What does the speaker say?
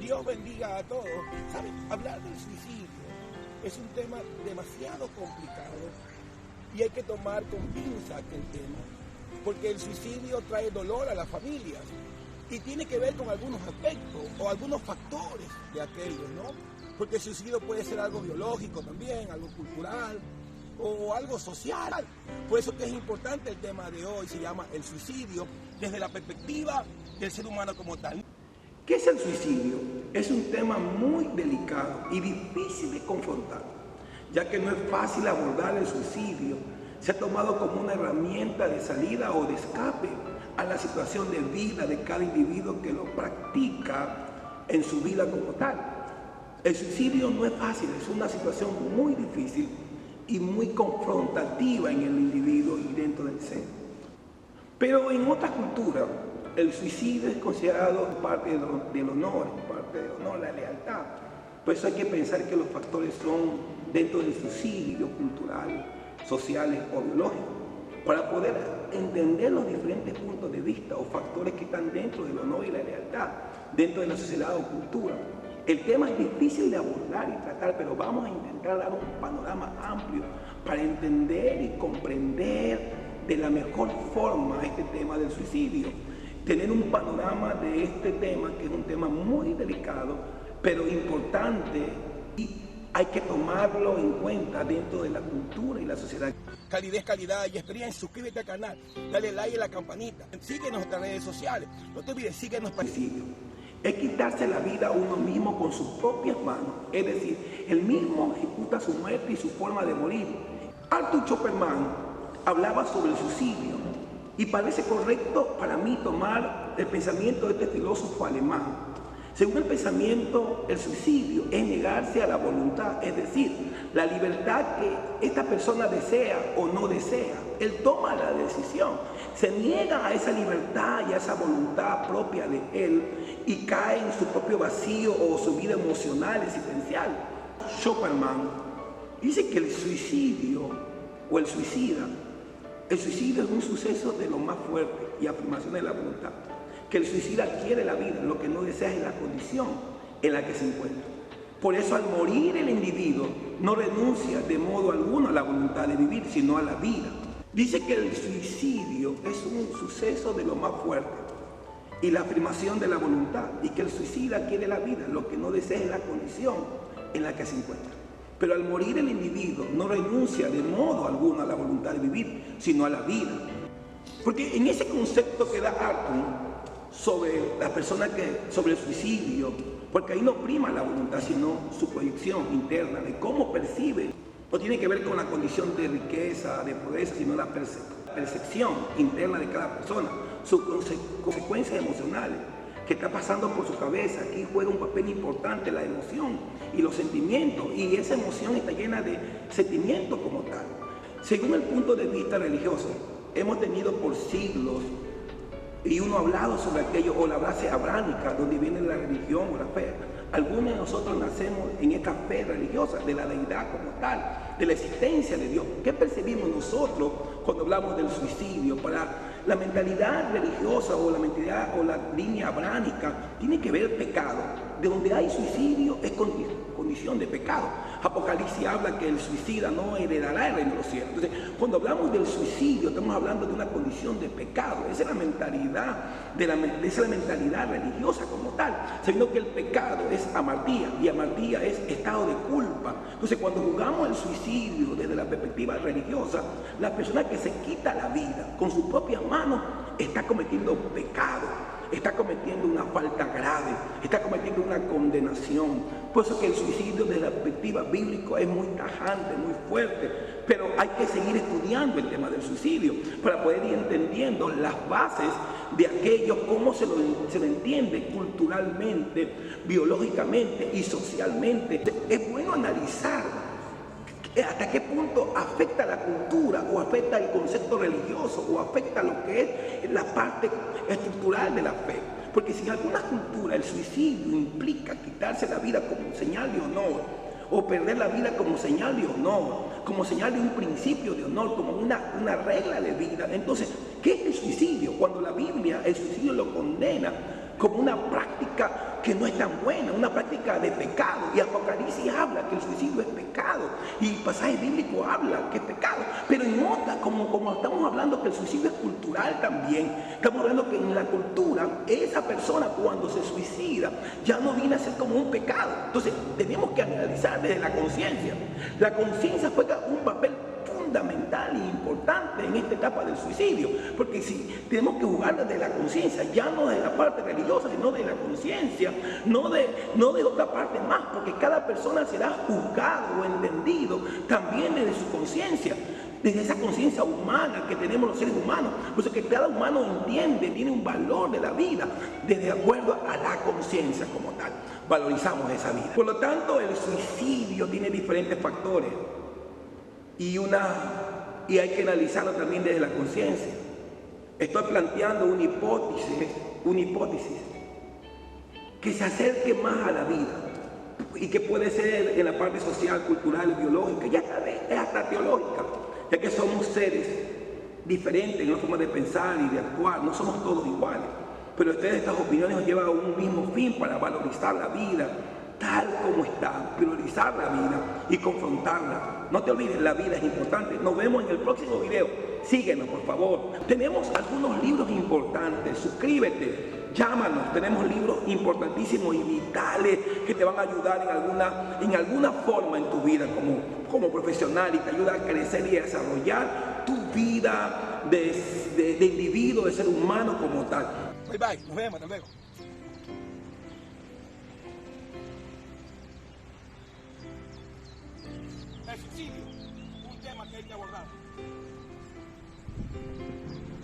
Dios bendiga a todos. ¿Saben? Hablar del suicidio es un tema demasiado complicado y hay que tomar con pinzas aquel tema, porque el suicidio trae dolor a las familias y tiene que ver con algunos aspectos o algunos factores de aquellos, ¿no? Porque el suicidio puede ser algo biológico también, algo cultural o algo social. Por eso que es importante el tema de hoy, se llama el suicidio desde la perspectiva del ser humano como tal. ¿Qué es el suicidio? Es un tema muy delicado y difícil de confrontar, ya que no es fácil abordar el suicidio. Se ha tomado como una herramienta de salida o de escape a la situación de vida de cada individuo que lo practica en su vida como tal. El suicidio no es fácil, es una situación muy difícil y muy confrontativa en el individuo y dentro del ser. Pero en otras culturas, el suicidio es considerado parte del honor, la lealtad. Por eso hay que pensar que los factores son dentro del suicidio cultural, sociales o biológicos, para poder entender los diferentes puntos de vista o factores que están dentro del honor y la lealtad, dentro de la sociedad o cultura. El tema es difícil de abordar y tratar, pero vamos a intentar dar un panorama amplio para entender y comprender de la mejor forma este tema del suicidio. Tener un panorama de este tema, que es un tema muy delicado, pero importante, y hay que tomarlo en cuenta dentro de la cultura y la sociedad. Calidez, calidad y experiencia. Suscríbete al canal, dale like a la campanita, síguenos en nuestras redes sociales. No te olvides, síguenos para el suicidio. Es quitarse la vida a uno mismo con sus propias manos, es decir, él mismo ejecuta su muerte y su forma de morir. Arthur Schopenhauer hablaba sobre el suicidio y parece correcto para mí tomar el pensamiento de este filósofo alemán. Según el pensamiento, el suicidio es negarse a la voluntad, es decir, la libertad que esta persona desea o no desea. Él toma la decisión, se niega a esa libertad y a esa voluntad propia de él y cae en su propio vacío o su vida emocional, existencial. Schopenhauer dice que el suicidio o el suicida, el suicidio es un suceso de lo más fuerte y afirmación de la voluntad. Que el suicida quiere la vida, lo que no desea es la condición en la que se encuentra. Por eso al morir el individuo no renuncia de modo alguno a la voluntad de vivir, sino a la vida. Dice que el suicidio es un suceso de lo más fuerte y la afirmación de la voluntad, y que el suicida quiere la vida, lo que no desea es la condición en la que se encuentra. Pero al morir el individuo no renuncia de modo alguno a la voluntad de vivir, sino a la vida. Porque en ese concepto que da Arthur sobre la persona sobre el suicidio, porque ahí no prima la voluntad, sino su proyección interna de cómo percibe. No tiene que ver con la condición de riqueza, de pobreza, sino la percepción interna de cada persona, sus consecuencias emocionales que está pasando por su cabeza. Aquí juega un papel importante la emoción y los sentimientos, y esa emoción está llena de sentimientos como tal. Según el punto de vista religioso, hemos tenido por siglos, y uno ha hablado sobre aquello, o la base abránica, donde viene la religión o la fe. Algunos de nosotros nacemos en esta fe religiosa, de la deidad como tal, de la existencia de Dios. ¿Qué percibimos nosotros cuando hablamos del suicidio? Para la mentalidad religiosa o la mentalidad o la línea abránica, tiene que ver el pecado. De donde hay suicidio es condición de pecado. Apocalipsis habla que el suicida no heredará el reino de los cielos. Entonces, cuando hablamos del suicidio, estamos hablando de una condición de pecado. Esa es la mentalidad, esa es la mentalidad religiosa como tal, sabiendo que el pecado es amartía, y amartía es estado de culpa. Entonces, cuando jugamos el suicidio desde la perspectiva religiosa, la persona que se quita la vida con sus propias manos está cometiendo pecado, está cometiendo una falta grave, está cometiendo una condenación. Por eso que el suicidio desde la perspectiva bíblica es muy tajante, muy fuerte, pero hay que seguir estudiando el tema del suicidio para poder ir entendiendo las bases de aquello, cómo se lo entiende culturalmente, biológicamente y socialmente. Es bueno analizar hasta qué punto afecta la cultura, o afecta el concepto religioso, o afecta lo que es la parte estructural de la fe. Porque si en alguna cultura el suicidio implica quitarse la vida como señal de honor, o perder la vida como señal de honor, como señal de un principio de honor, como una regla de vida, entonces, ¿qué es el suicidio? Cuando la Biblia el suicidio lo condena como una práctica que no es tan buena, una práctica de pecado. Y Apocalipsis habla que el suicidio es pecado. Y el pasaje bíblico habla que es pecado. Pero en otra, como estamos hablando que el suicidio es cultural también, estamos hablando que en la cultura, esa persona cuando se suicida ya no viene a ser como un pecado. Entonces, tenemos que analizar desde la conciencia. La conciencia juega un papel fundamental e importante en esta etapa del suicidio, porque si tenemos que jugar desde la conciencia, ya no de la parte religiosa, sino de la conciencia, no de otra parte más, porque cada persona será juzgado o entendido también desde su conciencia, desde esa conciencia humana que tenemos los seres humanos. Por eso que cada humano entiende, tiene un valor de la vida, desde acuerdo a la conciencia como tal. Valorizamos esa vida. Por lo tanto, el suicidio tiene diferentes factores. Y hay que analizarlo también desde la conciencia. Estoy planteando una hipótesis que se acerque más a la vida y que puede ser en la parte social, cultural, biológica, ya es hasta teológica, ya que somos seres diferentes en la forma de pensar y de actuar, no somos todos iguales, pero estas opiniones nos llevan a un mismo fin, para valorizar la vida tal como está, priorizar la vida y confrontarla. No te olvides, la vida es importante. Nos vemos en el próximo video. Síguenos, por favor. Tenemos algunos libros importantes. Suscríbete, llámanos. Tenemos libros importantísimos y vitales que te van a ayudar en alguna forma en tu vida como profesional, y te ayuda a crecer y a desarrollar tu vida de individuo, de ser humano como tal. Bye bye, nos vemos, hasta luego. El suicidio, un tema que hay que abordar.